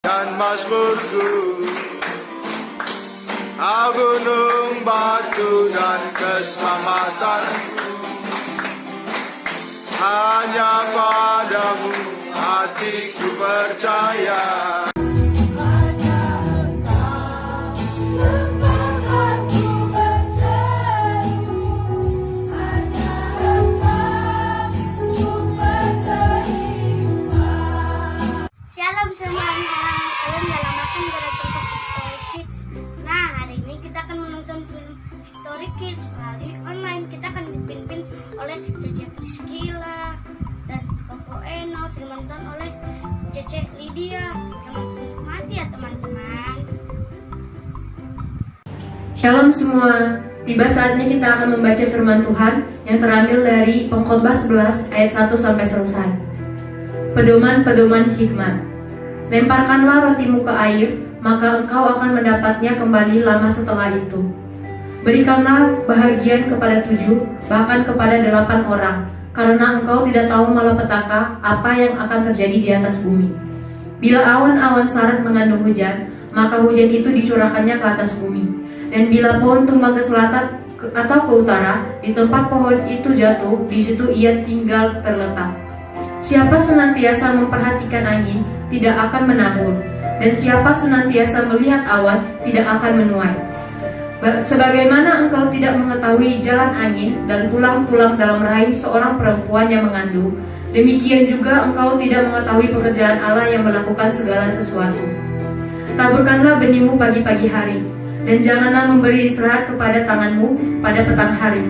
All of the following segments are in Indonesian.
dan mazmurku. Gunung, batu, dan keselamatan hanya padamu hatiku percaya. Shalom semuanya, kalian udah lama kan gak datang ke Victory Kids. Nah, hari ini kita akan menonton film Victory Kids melalui online. Kita akan dipimpin oleh Cece Priscilla dan Koko Eno, film nonton oleh Cece Lydia. Selamat menikmati ya teman-teman. Shalom semua, tiba saatnya kita akan membaca firman Tuhan yang terambil dari Pengkhotbah 11 ayat 1 sampai selesai. Pedoman-pedoman hikmat. Lemparkanlah rotimu ke air, maka engkau akan mendapatnya kembali lama setelah itu. Berikanlah bahagian kepada 7, bahkan kepada 8 orang, karena engkau tidak tahu malapetaka apa yang akan terjadi di atas bumi. Bila awan-awan sarat mengandung hujan, maka hujan itu dicurahkannya ke atas bumi. Dan bila pohon tumbang ke selatan atau ke utara, di tempat pohon itu jatuh, di situ ia tinggal terletak. Siapa senantiasa memperhatikan angin, tidak akan menabur, dan siapa senantiasa melihat awan, tidak akan menuai. Sebagaimana engkau tidak mengetahui jalan angin dan tulang-tulang dalam rahim seorang perempuan yang mengandung, demikian juga engkau tidak mengetahui pekerjaan Allah yang melakukan segala sesuatu. Taburkanlah benihmu pagi-pagi hari, dan janganlah memberi istirahat kepada tanganmu pada petang hari.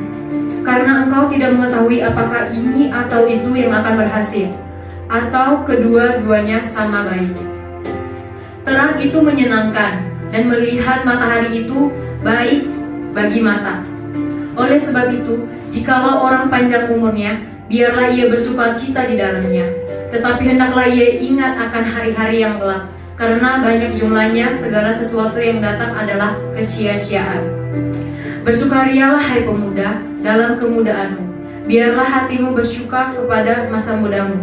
Karena engkau tidak mengetahui apakah ini atau itu yang akan berhasil, atau kedua-duanya sama baik. Terang itu menyenangkan, dan melihat matahari itu baik bagi mata. Oleh sebab itu, jikalau orang panjang umurnya, biarlah ia bersukacita di dalamnya. Tetapi hendaklah ia ingat akan hari-hari yang gelap, karena banyak jumlahnya segala sesuatu yang datang adalah kesia-siaan. Bersukarialah hai pemuda dalam kemudaanmu, biarlah hatimu bersuka kepada masa mudamu,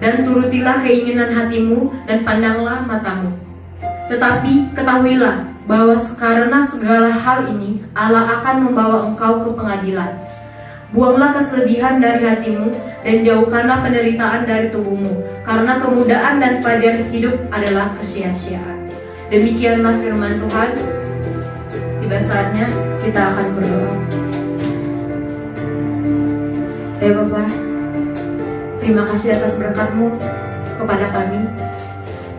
dan turutilah keinginan hatimu dan pandanglah matamu. Tetapi ketahuilah bahwa karena segala hal ini Allah akan membawa engkau ke pengadilan. Buanglah kesedihan dari hatimu dan jauhkanlah penderitaan dari tubuhmu, karena kemudahan dan fajar hidup adalah kesia-siaan. Demikianlah firman Tuhan. Tiba saatnya kita akan berdoa. Ya Bapa, terima kasih atas berkat-Mu kepada kami.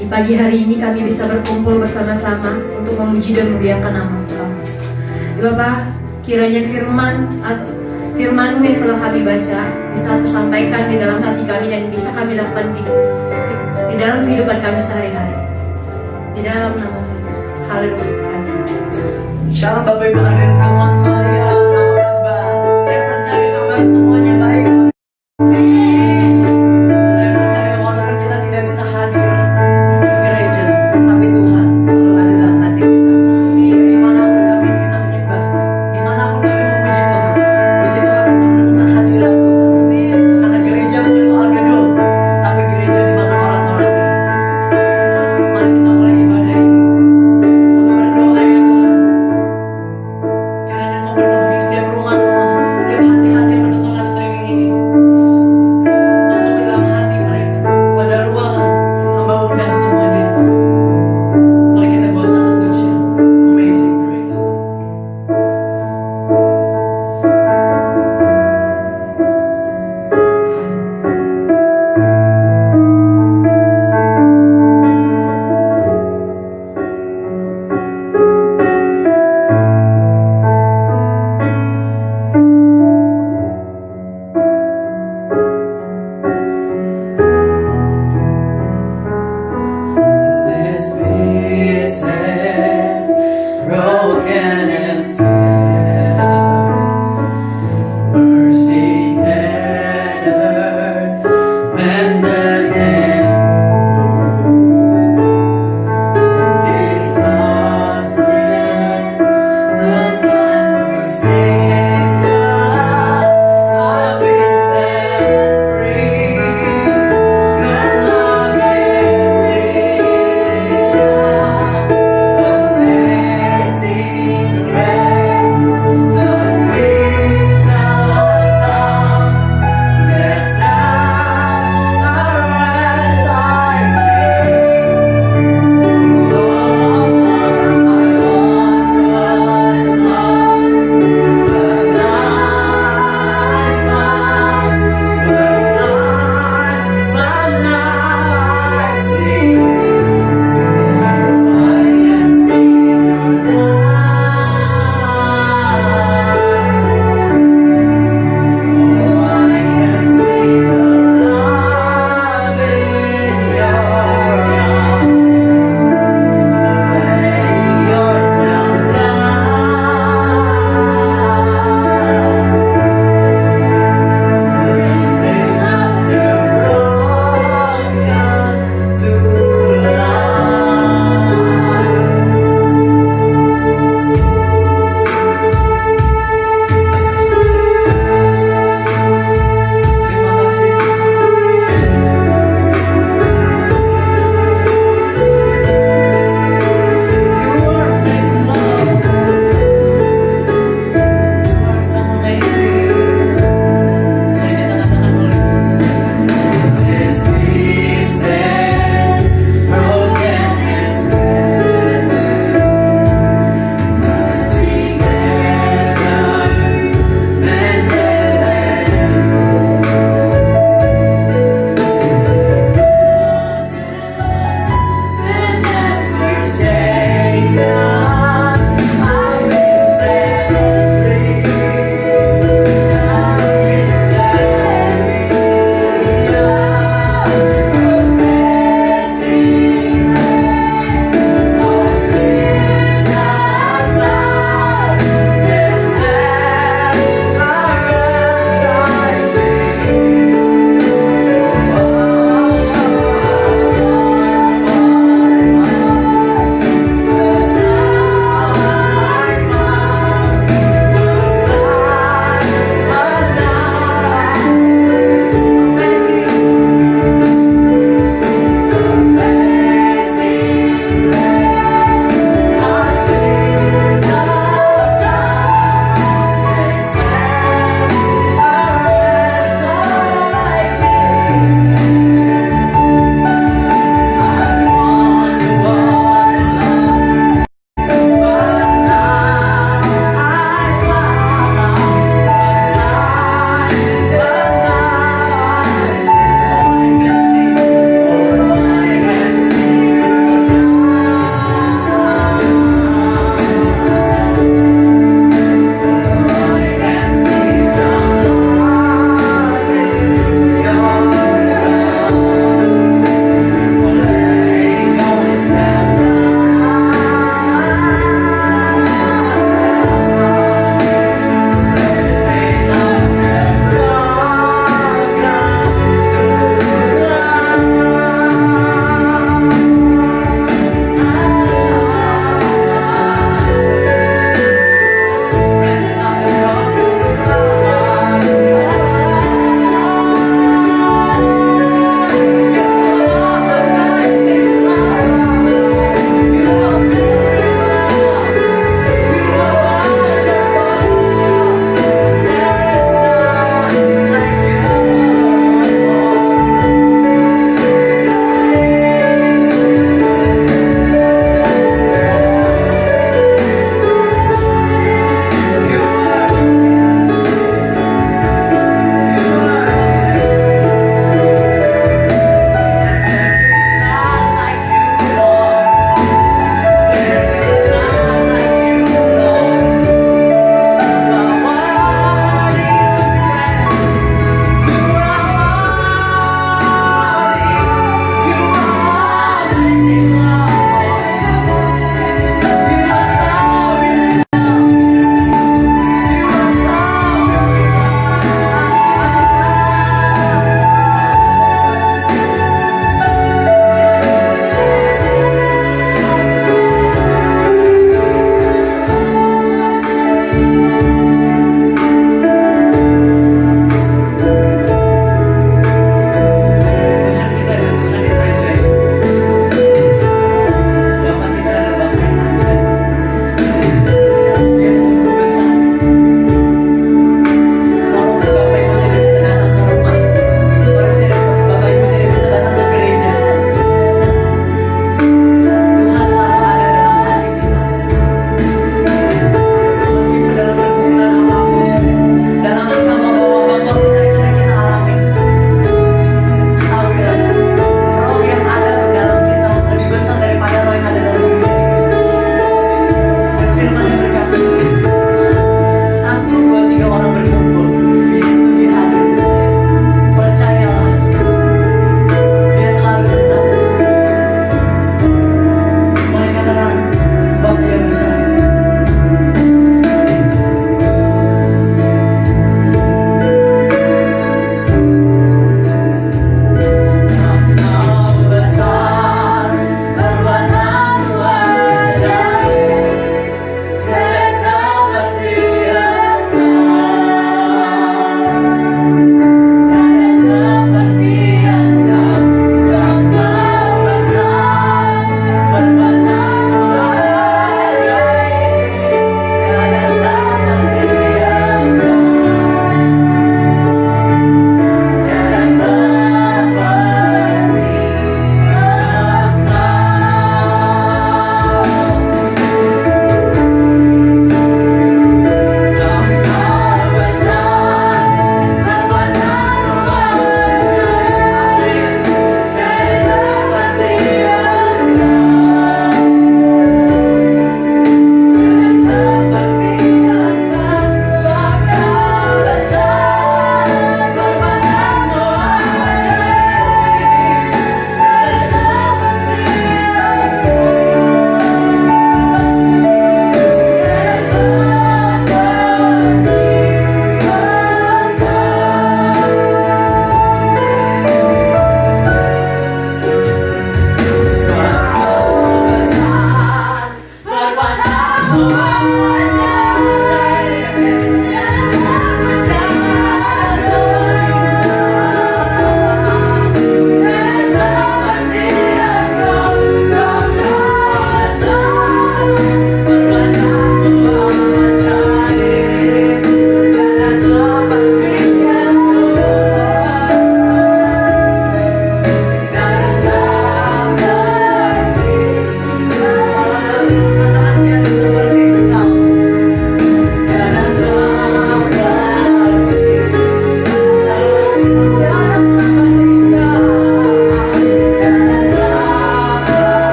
Di pagi hari ini kami bisa berkumpul bersama-sama untuk memuji dan memuliakan nama Engkau. Ya Bapa, kiranya firman-Mu yang telah kami baca bisa tersampaikan di dalam hati kami dan bisa kami lakukan di dalam kehidupan kami sehari-hari. Di dalam nama Tuhan Yesus. Haleluya. Shalom Bapak Ibu hadirin semua sekalian, apa kabar? Saya percaya kabar semuanya baik. Saya percaya walaupun kita tidak bisa hadir ke gereja, tapi Tuhan selalu ada dalam hati kita. Sehingga dimanapun kami bisa menyembah, dimanapun kami memuji Tuhan, di situ kami bisa menemukan hadirat Tuhan. Karena gereja bukan soal gedung, tapi gereja di mana orang-orang. Mari kita mulai ibadah ini. Kami berdoa ya Tuhan. Kiranya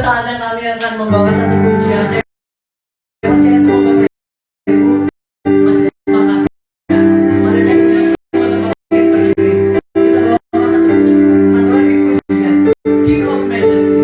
saatnya kami akan membawa satu pujian. Saya percaya semua Bapak Ibu masih semangat. Mari saya undang semua untuk berdiri. Kita bawa satu lagi pujian. King of Majesty.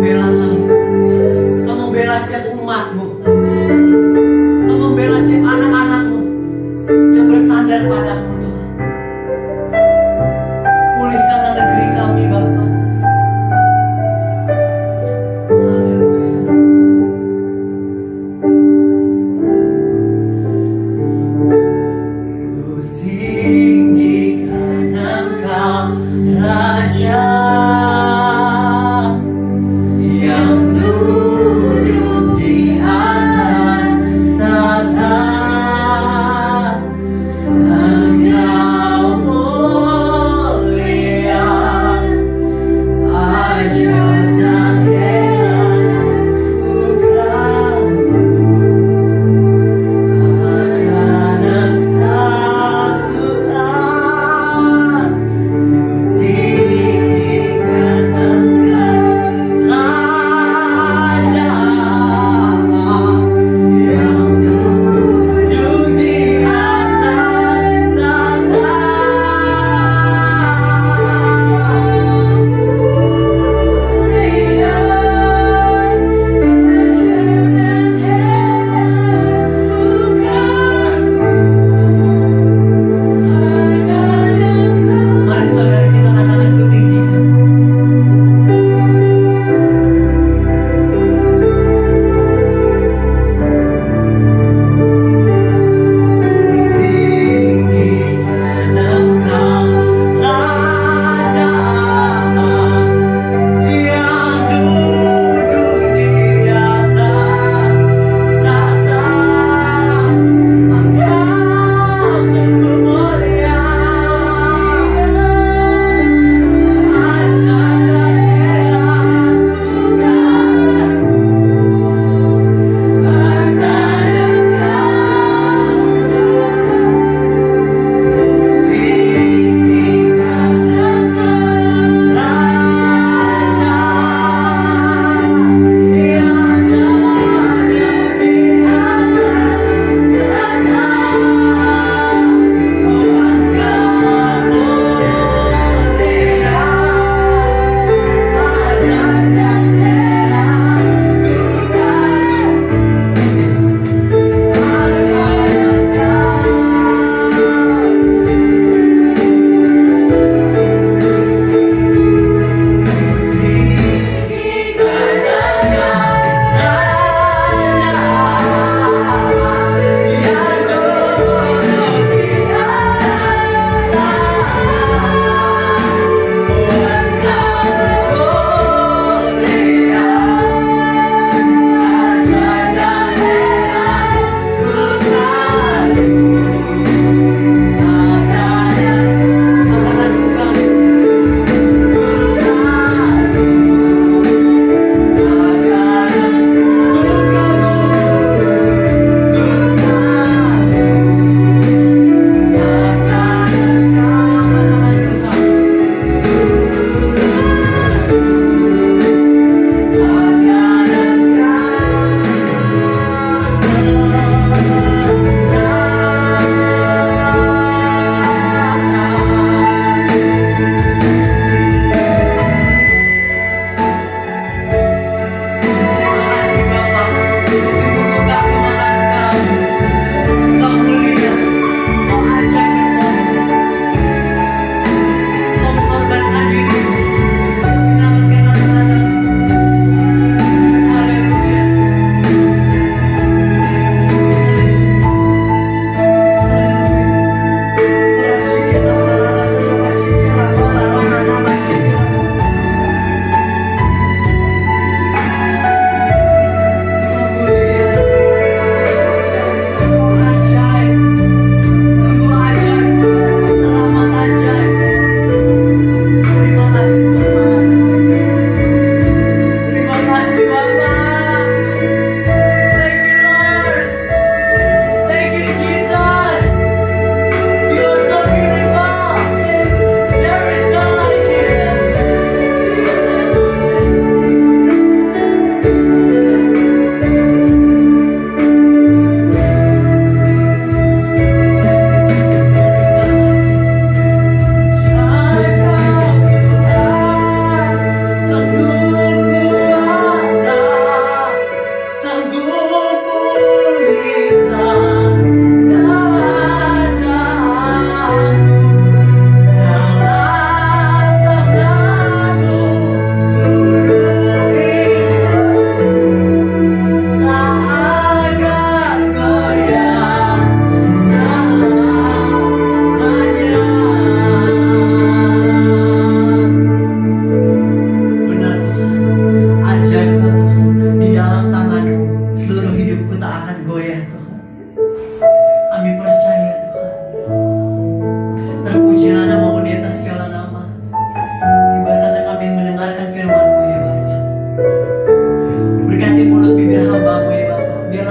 membela kami. Kau membela setiap umatmu. Kau membela setiap anak-anakmu yang bersandar padamu, Tuhan. Pulihkanlah negeri kami, Bapa. Haleluya. Ku tinggikan Engkau, Raja yang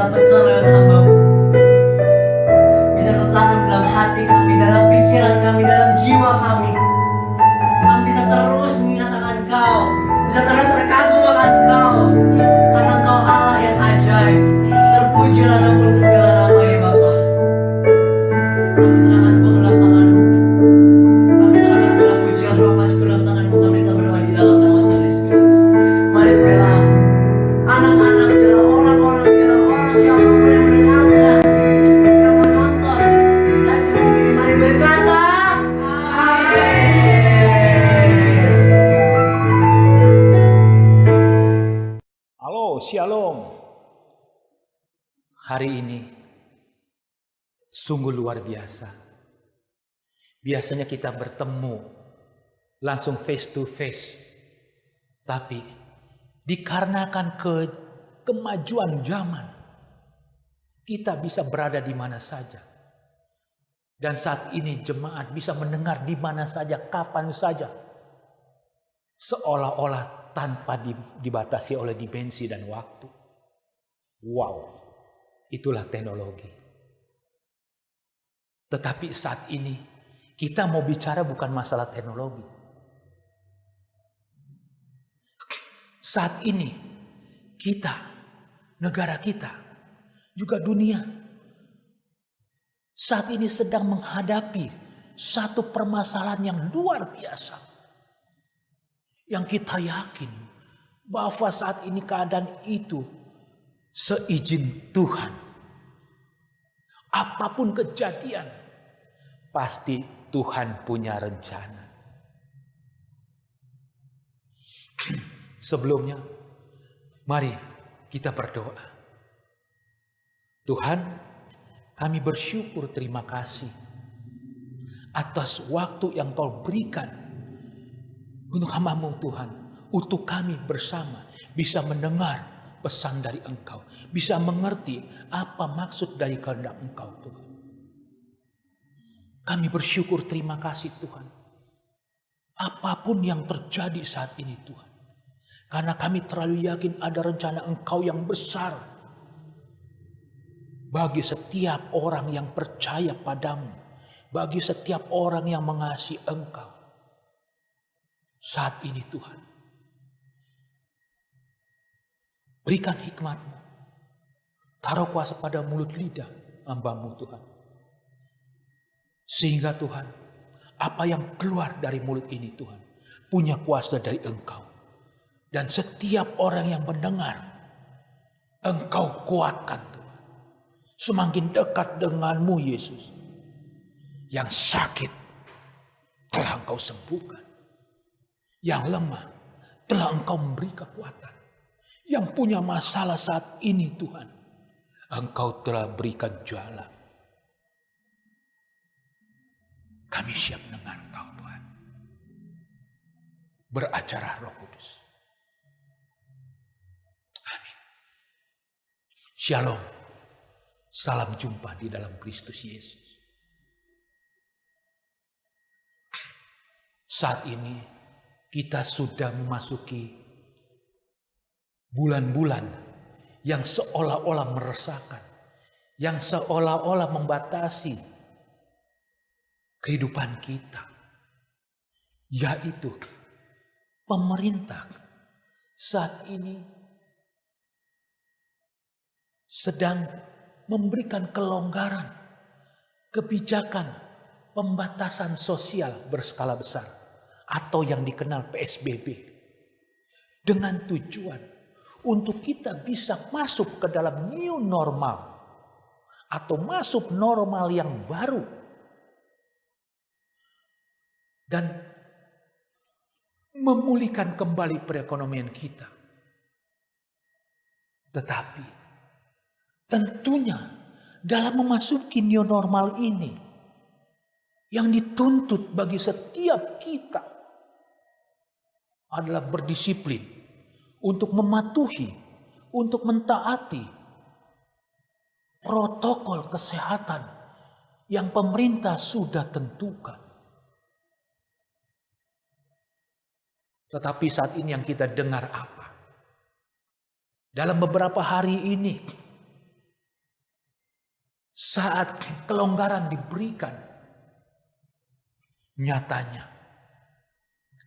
segala pesan lewat hamba-Mu. Bisa tertanam dalam hati kami, dalam pikiran kami, dalam jiwa kami. Kami bisa terus menyatakan Engkau, bisa terus terkagum akan Engkau, karena Engkau Allah yang ajaib. Terpujilah nama untuk segala nama ya Bapa. Kami serahkan semua ke dalam tangan-Mu. Kami serahkan segala pujian roh kasih ke dalam tangan-Mu. Kami telah berdoa di dalam nama Tuhan Yesus. Mari segala anak-anak, segala orang-orang, segala orang siapapun yang mendengarkan, yang menonton live streaming ini, mari berkata Amin. Halo, Shalom. Hari ini sungguh luar biasa. Biasanya kita bertemu langsung face to face. Tapi dikarenakan kemajuan zaman, kita bisa berada di mana saja. Dan saat ini jemaat bisa mendengar di mana saja, kapan saja. Seolah-olah tanpa dibatasi oleh dimensi dan waktu. Wow, itulah teknologi. Tetapi saat ini kita mau bicara bukan masalah teknologi. Saat ini kita, negara kita, juga dunia, saat ini sedang menghadapi satu permasalahan yang luar biasa. Yang kita yakin bahwa saat ini keadaan itu seizin Tuhan. Apapun kejadian, pasti Tuhan punya rencana. Sebelumnya, mari kita berdoa. Tuhan, kami bersyukur, terima kasih atas waktu yang Kau berikan untuk hamba-Mu Tuhan, untuk kami bersama bisa mendengar pesan dari Engkau, bisa mengerti apa maksud dari kehendak Engkau Tuhan. Kami bersyukur, terima kasih Tuhan. Apapun yang terjadi saat ini Tuhan, karena kami terlalu yakin ada rencana Engkau yang besar bagi setiap orang yang percaya padamu, bagi setiap orang yang mengasihi Engkau. Saat ini Tuhan, berikan hikmat-Mu, taruh kuasa pada mulut lidah hamba-Mu Tuhan. Sehingga Tuhan, apa yang keluar dari mulut ini Tuhan, punya kuasa dari Engkau. Dan setiap orang yang mendengar, Engkau kuatkan Tuhan. Semakin dekat denganmu Yesus. Yang sakit telah Engkau sembuhkan. Yang lemah telah Engkau memberi kekuatan. Yang punya masalah saat ini Tuhan, Engkau telah berikan jalan. Kami siap dengan Engkau Tuhan. Beracara Roh Kudus. Amin. Shalom. Salam jumpa di dalam Kristus Yesus. Saat ini kita sudah memasuki bulan-bulan yang seolah-olah meresahkan, yang seolah-olah membatasi kehidupan kita, yaitu pemerintah saat ini sedang memberikan kelonggaran, kebijakan pembatasan sosial berskala besar atau yang dikenal PSBB, dengan tujuan untuk kita bisa masuk ke dalam new normal atau masuk normal yang baru dan memulihkan kembali perekonomian kita. Tetapi tentunya dalam memasuki new normal ini, yang dituntut bagi setiap kita adalah berdisiplin untuk mematuhi, untuk mentaati protokol kesehatan yang pemerintah sudah tentukan. Tetapi saat ini yang kita dengar apa? Dalam beberapa hari ini, saat kelonggaran diberikan, nyatanya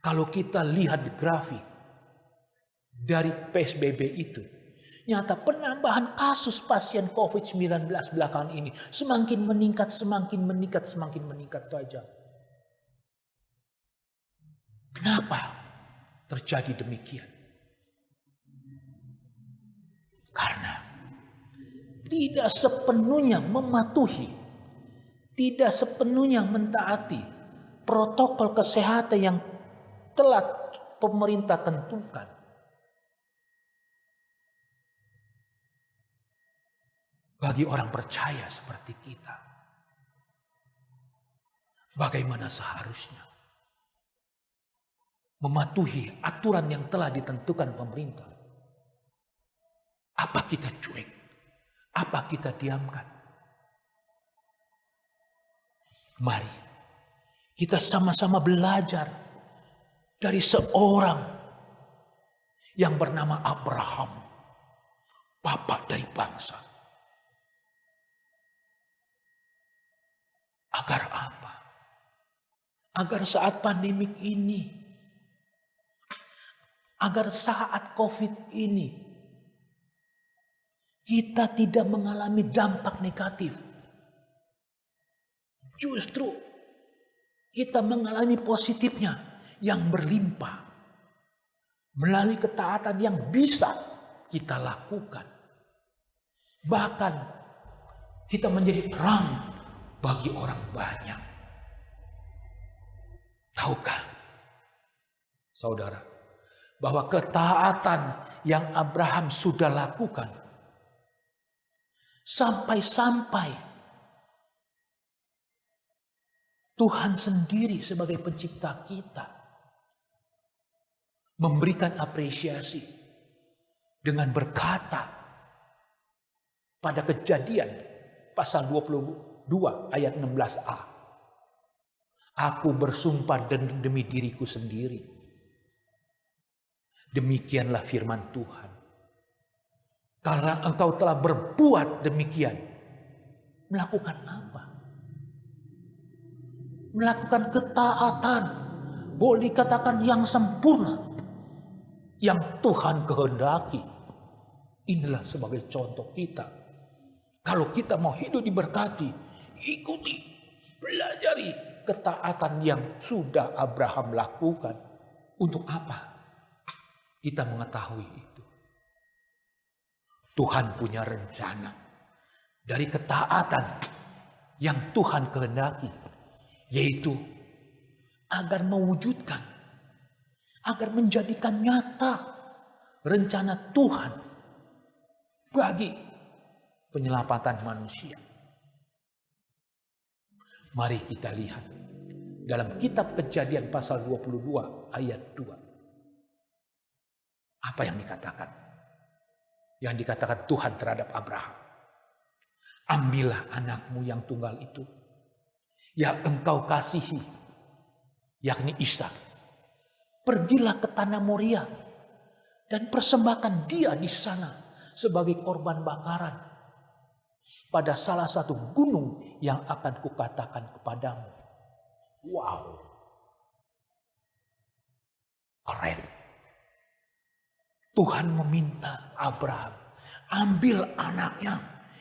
kalau kita lihat di grafik dari PSBB itu, nyata penambahan kasus pasien COVID-19 belakangan ini semakin meningkat saja. Kenapa terjadi demikian? Karena tidak sepenuhnya mematuhi, tidak sepenuhnya mentaati protokol kesehatan yang telah pemerintah tentukan. Bagi orang percaya seperti kita, bagaimana seharusnya mematuhi aturan yang telah ditentukan pemerintah? Apa kita cuek? Apa kita diamkan? Mari kita sama-sama belajar dari seorang yang bernama Abraham, bapak dari bangsa. Agar apa? Agar saat pandemik ini, agar saat COVID ini, kita tidak mengalami dampak negatif. Justru kita mengalami positifnya yang berlimpah melalui ketaatan yang bisa kita lakukan. Bahkan kita menjadi terang bagi orang banyak. Tahukah saudara bahwa ketaatan yang Abraham sudah lakukan sampai-sampai Tuhan sendiri sebagai pencipta kita memberikan apresiasi dengan berkata pada Kejadian pasal 22 ayat 16a, aku bersumpah demi diriku sendiri. Demikianlah firman Tuhan. Karena engkau telah berbuat demikian. Melakukan apa? Melakukan ketaatan. Boleh dikatakan yang sempurna. Yang Tuhan kehendaki. Inilah sebagai contoh kita. Kalau kita mau hidup diberkati, ikuti, pelajari ketaatan yang sudah Abraham lakukan. Untuk apa? Kita mengetahui itu. Tuhan punya rencana dari ketaatan yang Tuhan kehendaki, yaitu agar mewujudkan, agar menjadikan nyata rencana Tuhan bagi penyelamatan manusia. Mari kita lihat dalam kitab Kejadian pasal 22 ayat 2. Apa yang dikatakan? Yang dikatakan Tuhan terhadap Abraham. Ambillah anakmu yang tunggal itu, yang engkau kasihi, yakni Ishak. Pergilah ke tanah Moria dan persembahkan dia di sana sebagai korban bakaran pada salah satu gunung yang akan kukatakan kepadamu. Wow. Keren. Tuhan meminta Abraham, ambil anaknya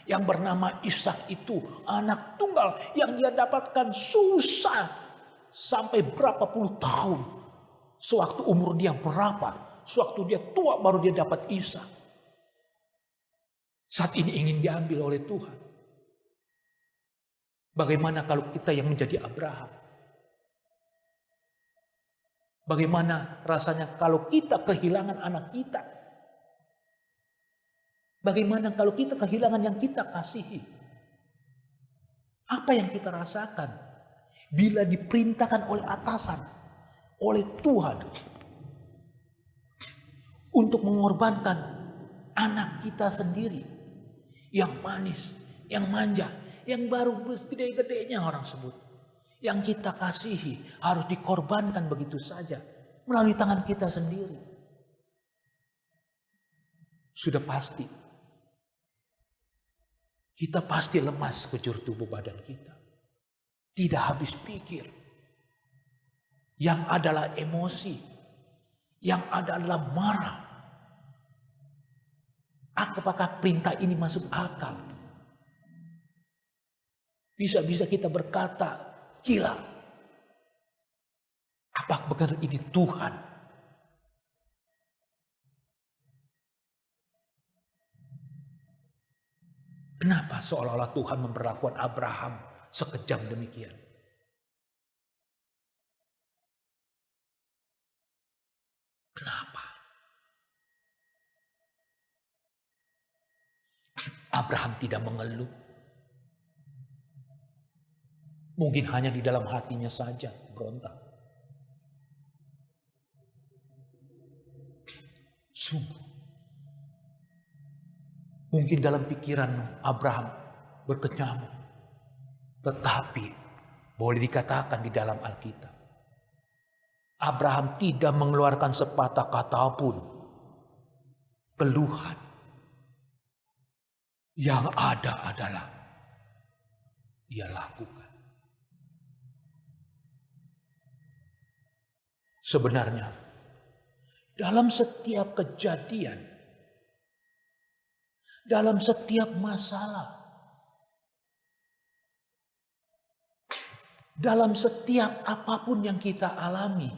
yang bernama Ishak itu, anak tunggal yang dia dapatkan susah sampai berapa puluh tahun. Sewaktu umur dia berapa, sewaktu dia tua baru dia dapat Ishak. Saat ini ingin diambil oleh Tuhan. Bagaimana kalau kita yang menjadi Abraham? Bagaimana rasanya kalau kita kehilangan anak kita? Bagaimana kalau kita kehilangan yang kita kasihi? Apa yang kita rasakan bila diperintahkan oleh atasan, oleh Tuhan untuk mengorbankan anak kita sendiri yang manis, yang manja, yang baru gede-gedenya orang sebut. Yang kita kasihi harus dikorbankan begitu saja melalui tangan kita sendiri. Sudah pasti kita pasti lemas kejur tubuh badan kita. Tidak habis pikir. Yang adalah emosi. Yang ada adalah marah. Apakah perintah ini masuk akal? Bisa-bisa kita berkata, gila. Apa benar ini Tuhan? Kenapa seolah-olah Tuhan memperlakukan Abraham sekejam demikian? Kenapa? Abraham tidak mengeluh. Mungkin hanya di dalam hatinya saja berontak. Sungguh. Mungkin dalam pikiran Abraham berkecamuk. Tetapi boleh dikatakan di dalam Alkitab, Abraham tidak mengeluarkan sepatah kata pun keluhan. Yang ada adalah ia lakukan. Sebenarnya dalam setiap kejadian, dalam setiap masalah, dalam setiap apapun yang kita alami,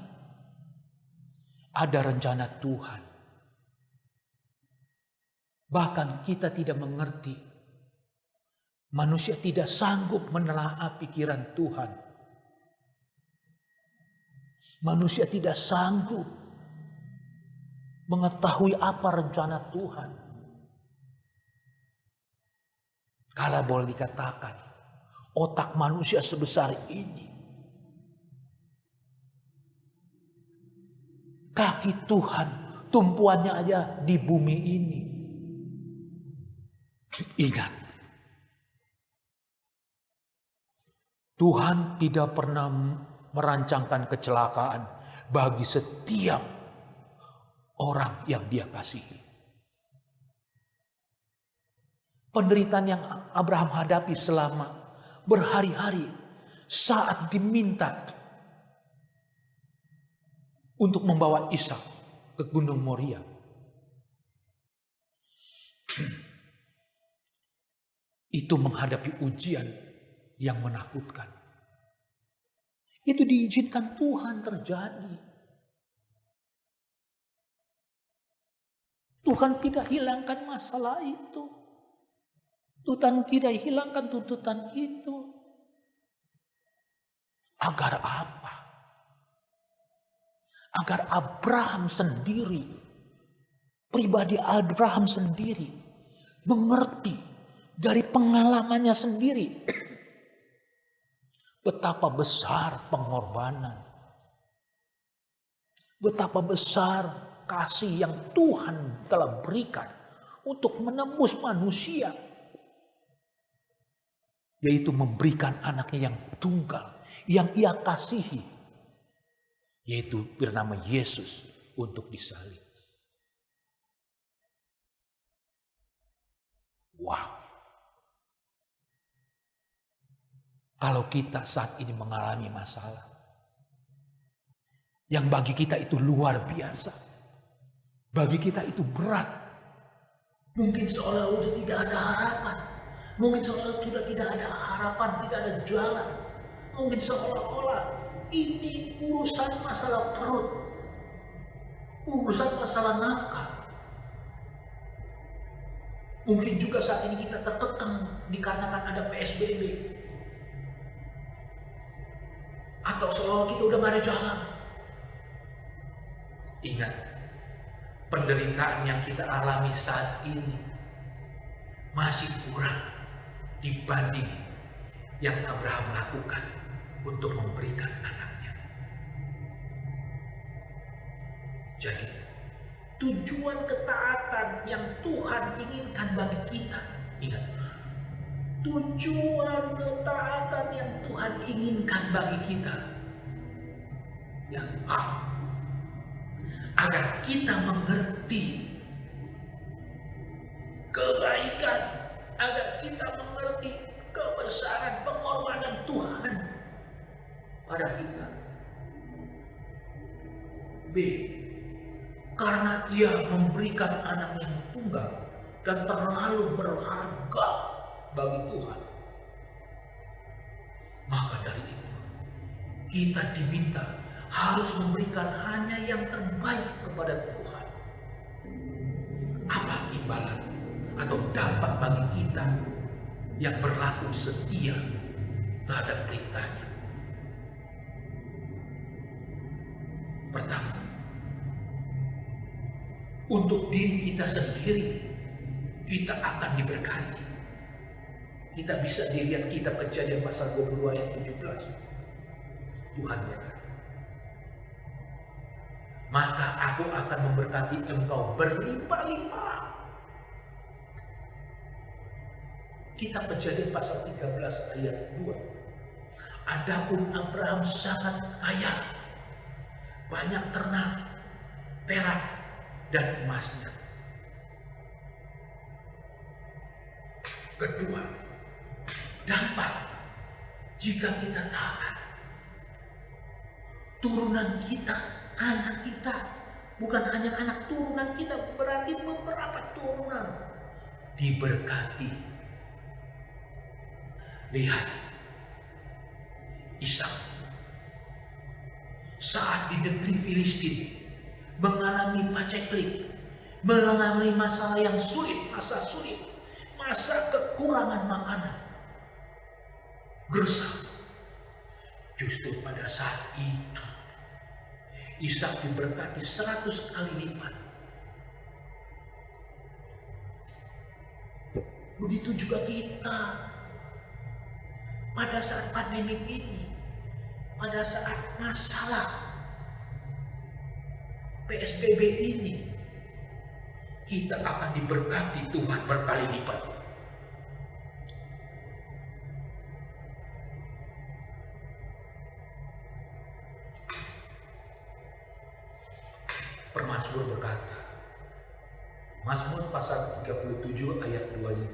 ada rencana Tuhan. Bahkan kita tidak mengerti. Manusia tidak sanggup menelaah pikiran Tuhan. Manusia tidak sanggup mengetahui apa rencana Tuhan. Kalau boleh dikatakan, otak manusia sebesar ini, kaki Tuhan tumpuannya aja di bumi ini. Ingat, Tuhan tidak pernah merancangkan kecelakaan bagi setiap orang yang Dia kasihi. Penderitaan yang Abraham hadapi selama berhari-hari saat diminta untuk membawa Ishak ke Gunung Moria. Itu menghadapi ujian yang menakutkan. Itu diizinkan Tuhan terjadi. Tuhan tidak hilangkan masalah itu. Tuhan tidak hilangkan tuntutan itu. Agar apa? Agar Abraham sendiri, pribadi Abraham sendiri, mengerti dari pengalamannya sendiri betapa besar pengorbanan, betapa besar kasih yang Tuhan telah berikan untuk menembus manusia, yaitu memberikan anaknya yang tunggal, yang Ia kasihi, yaitu bernama Yesus, untuk disalib. Wow. Kalau kita saat ini mengalami masalah yang bagi kita itu luar biasa, bagi kita itu berat, mungkin seolah sudah tidak ada harapan, mungkin seolah sudah tidak ada harapan, tidak ada jalan, mungkin seolah-olah ini urusan masalah perut, urusan masalah nafkah. Mungkin juga saat ini kita terkekang dikarenakan ada PSBB. Atau seolah kita udah gak ada jalan. Ingat, penderitaan yang kita alami saat ini masih kurang dibanding yang Abraham lakukan untuk memberikan anaknya. Jadi, tujuan ketaatan yang Tuhan inginkan bagi kita, ingat, tujuan ketaatan yang Tuhan inginkan bagi kita, yang agar kita mengerti kebaikan agar kita mengerti kebesaran pengorbanan Tuhan pada kita. B. Karena Ia memberikan anak yang tunggal dan terlalu berharga bagi Tuhan. Maka dari itu, kita diminta harus memberikan hanya yang terbaik kepada Tuhan. Apa imbalan atau dampak bagi kita yang berlaku setia terhadap perintahnya? Pertama, untuk diri kita sendiri, kita akan diberkati. Kita bisa dilihat kitab Kejadian pasal 22 ayat 17. Tuhan berkata, maka aku akan memberkati engkau berlimpah-limpah. Kitab Kejadian pasal 13 ayat 2. Adapun Abraham sangat kaya, banyak ternak, perak, dan emasnya. Kedua, dampak jika kita taat, turunan kita, anak kita, bukan hanya anak, turunan kita, berarti beberapa turunan diberkati. Lihat Ishak saat di negeri Filistin mengalami paceklik, mengalami masalah yang sulit, masa kekurangan makanan, gersang. Justru pada saat itu Ishak diberkati 100 kali lipat. Begitu juga kita pada saat pandemi ini, pada saat masalah PSBB ini, kita akan diberkati Tuhan berkali lipat. Permazmur berkata, Mazmur pasal 37 ayat 25,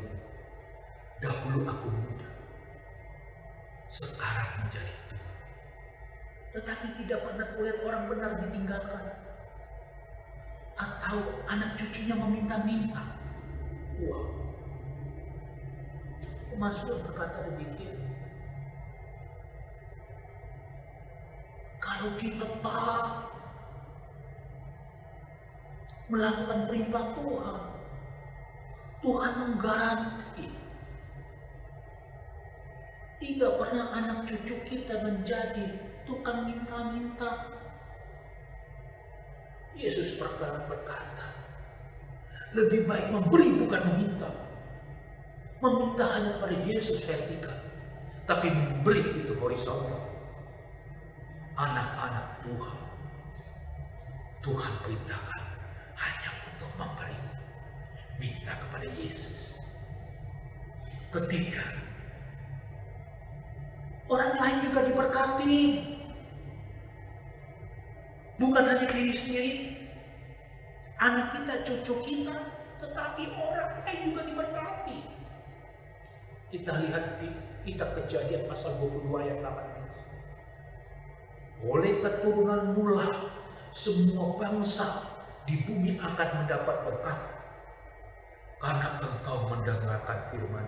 dahulu aku muda, sekarang menjadi tua, tetapi tidak pernah kulihat orang benar ditinggalkan, atau anak cucunya meminta-minta. Wah, Mazmur berkata demikian. Kalau kita taat melakukan perintah Tuhan, Tuhan menggaranti tidak pernah anak cucu kita menjadi tukang minta-minta. Yesus berkata, lebih baik memberi bukan meminta. Meminta hanya pada Yesus vertikal, tapi memberi itu horizontal. Anak-anak Tuhan, Tuhan perintahkan hanya untuk memberi. Minta kepada Yesus. Ketiga, orang lain juga diberkati. Bukan hanya diri sendiri, anak kita, cucu kita, tetapi orang lain juga diberkati. Kita lihat di kitab Kejadian pasal 22 ayat 18. Oleh keturunan mula, semua bangsa di bumi akan mendapat berkat, karena engkau mendengarkan firman.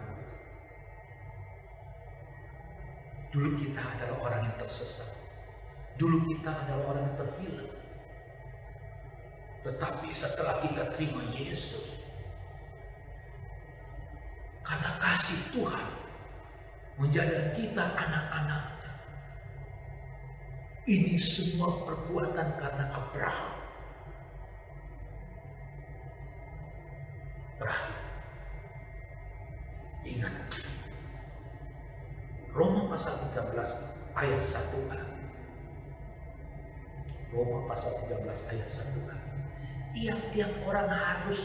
Dulu kita adalah orang yang tersesat. Dulu kita adalah orang yang terhilang. Tetapi setelah kita terima Yesus, karena kasih Tuhan menjadikan kita anak-anaknya. Ini semua perbuatan karena Abraham. Terakhir, ingat Roma pasal 13 ayat 1a. Roma pasal 13 ayat 1a. Tiap-tiap orang harus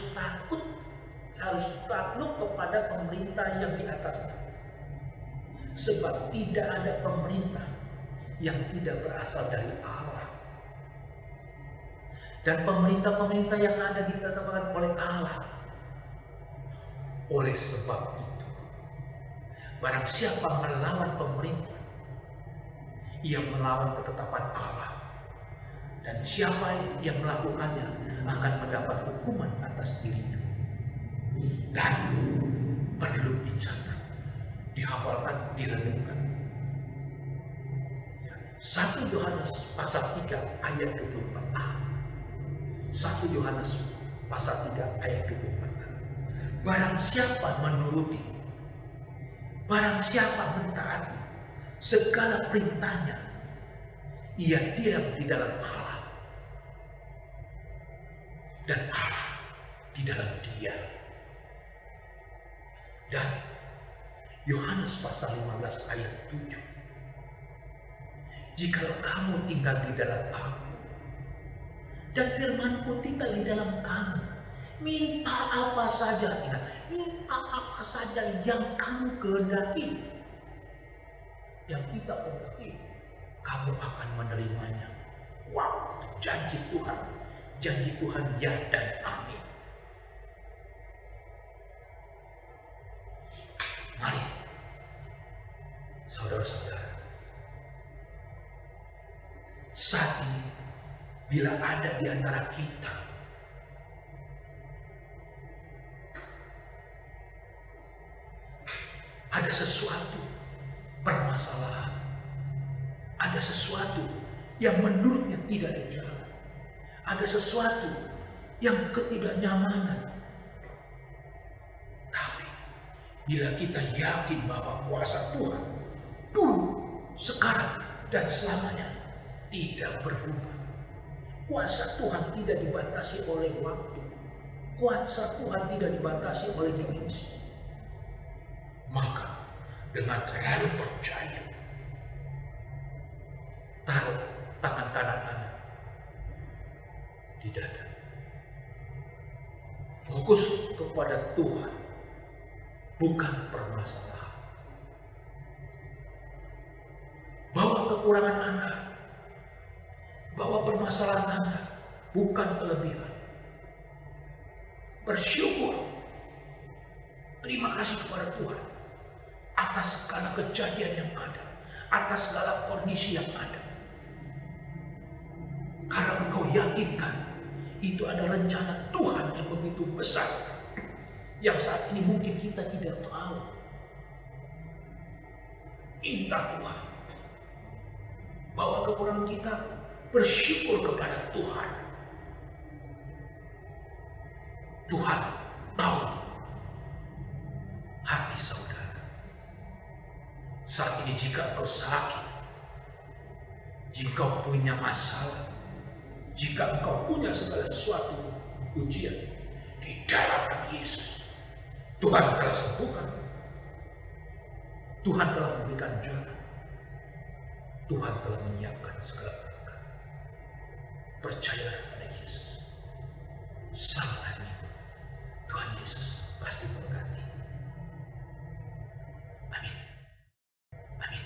takluk kepada pemerintah yang di atasnya. Sebab tidak ada pemerintah yang tidak berasal dari Allah. Dan pemerintah-pemerintah yang ada ditetapkan oleh Allah. Oleh sebab itu, Barang siapa melawan pemerintah, ia melawan ketetapan Allah. Dan siapa yang melakukannya akan mendapat hukuman atas dirinya. Dan perlu dicatat, dihafalkan, direnungkan. 1 Yohanes pasal 3 ayat 24a. 1 Yohanes pasal 3 ayat 24a. Barang siapa menuruti, barang siapa mentaati segala perintahnya, ia diam di dalam Allah, dan Allah di dalam dia. Dan Yohanes pasal 15 ayat 7. Jikalau kamu tinggal di dalam aku, dan firman-Ku tinggal di dalam kamu, minta apa saja, ingat, minta apa saja yang kamu kehendaki, yang kita kehendaki, kamu akan menerimanya. Wow, janji Tuhan ya dan amin. Mari, saudara-saudara, saat ini bila ada di antara kita ada sesuatu permasalahan, ada sesuatu yang menurutnya tidak dijalan, ada sesuatu yang ketidaknyamanan, tapi bila kita yakin bahwa kuasa Tuhan dulu, sekarang, dan selamanya tidak berubah. Kuasa Tuhan tidak dibatasi oleh waktu. Kuasa Tuhan tidak dibatasi oleh dimensi. Maka dengan terlalu percaya, taruh tangan kanan Anda di dada. Fokus kepada Tuhan, bukan permasalahan. Bawa kekurangan Anda, bawa permasalahan Anda, bukan kelebihan. Bersyukur, terima kasih kepada Tuhan atas segala kejadian yang ada, atas segala kondisi yang ada. Karena engkau yakinkan itu ada rencana Tuhan yang begitu besar, yang saat ini mungkin kita tidak tahu. Minta Tuhan, bawa kekurangan kita, bersyukur kepada Tuhan. Tuhan tahu hati saudara. Saat ini jika engkau sakit, jika engkau punya masalah, jika engkau punya segala sesuatu ujian, di dalam nama Yesus, Tuhan telah sembuhkan. Tuhan telah memberikan jalan. Tuhan telah menyiapkan segala berkat. Percayalah pada Yesus. Selamat hari Minggu. Tuhan Yesus pasti berkati. Amin. Amin.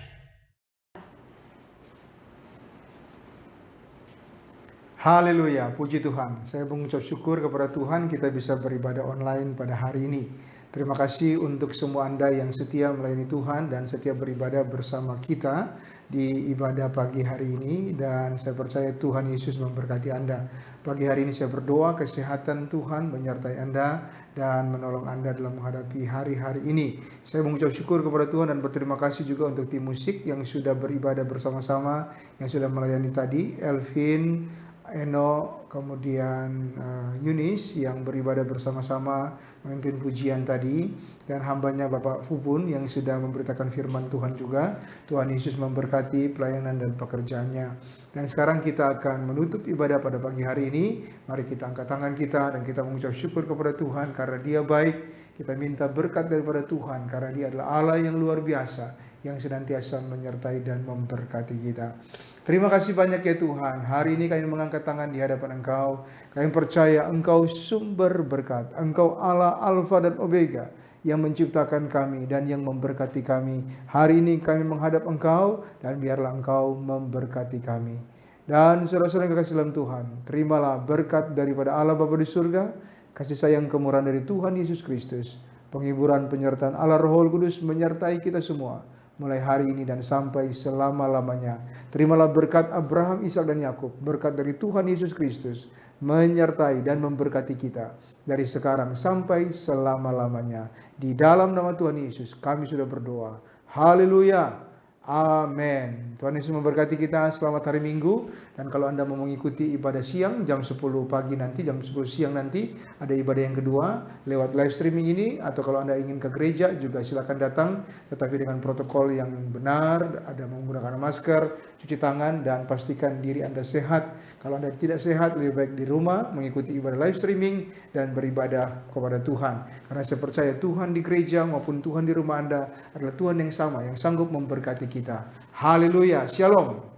Haleluya, puji Tuhan. Saya mengucap syukur kepada Tuhan kita bisa beribadah online pada hari ini. Terima kasih untuk semua Anda yang setia melayani Tuhan dan setia beribadah bersama kita di ibadah pagi hari ini. Dan saya percaya Tuhan Yesus memberkati Anda. Pagi hari ini saya berdoa kesehatan Tuhan menyertai Anda dan menolong Anda dalam menghadapi hari-hari ini. Saya mengucap syukur kepada Tuhan dan berterima kasih juga untuk tim musik yang sudah beribadah bersama-sama, yang sudah melayani tadi, Elvin, Eno, kemudian Yunis yang beribadah bersama-sama memimpin pujian tadi, dan hambanya Bapak Fubun yang sudah memberitakan firman Tuhan juga. Tuhan Yesus memberkati pelayanan dan pekerjaannya. Dan sekarang kita akan menutup ibadah pada pagi hari ini. Mari kita angkat tangan kita dan kita mengucap syukur kepada Tuhan karena Dia baik. Kita minta berkat daripada Tuhan karena Dia adalah Allah yang luar biasa, yang senantiasa menyertai dan memberkati kita. Terima kasih banyak ya Tuhan. Hari ini kami mengangkat tangan di hadapan Engkau. Kami percaya Engkau sumber berkat. Engkau Allah Alfa dan Omega yang menciptakan kami dan yang memberkati kami. Hari ini kami menghadap Engkau dan biarlah Engkau memberkati kami. Dan saudara-saudara yang kekasih dalam Tuhan, terimalah berkat daripada Allah Bapa di surga, kasih sayang kemurahan dari Tuhan Yesus Kristus, penghiburan, penyertaan Allah Roh Kudus menyertai kita semua mulai hari ini dan sampai selama-lamanya. Terimalah berkat Abraham, Ishak dan Yakub, berkat dari Tuhan Yesus Kristus menyertai dan memberkati kita dari sekarang sampai selama-lamanya. Di dalam nama Tuhan Yesus kami sudah berdoa. Haleluya. Amin. Tuhan Yesus memberkati kita. Selamat hari Minggu. Dan kalau Anda mau mengikuti ibadah siang jam 10 pagi nanti, jam 10 siang nanti ada ibadah yang kedua lewat live streaming ini, atau kalau Anda ingin ke gereja juga silakan datang, tetapi dengan protokol yang benar, ada menggunakan masker, cuci tangan, dan pastikan diri Anda sehat. Kalau Anda tidak sehat, lebih baik di rumah mengikuti ibadah live streaming dan beribadah kepada Tuhan. Karena saya percaya Tuhan di gereja maupun Tuhan di rumah Anda adalah Tuhan yang sama, yang sanggup memberkati kita. Haleluya. Shalom.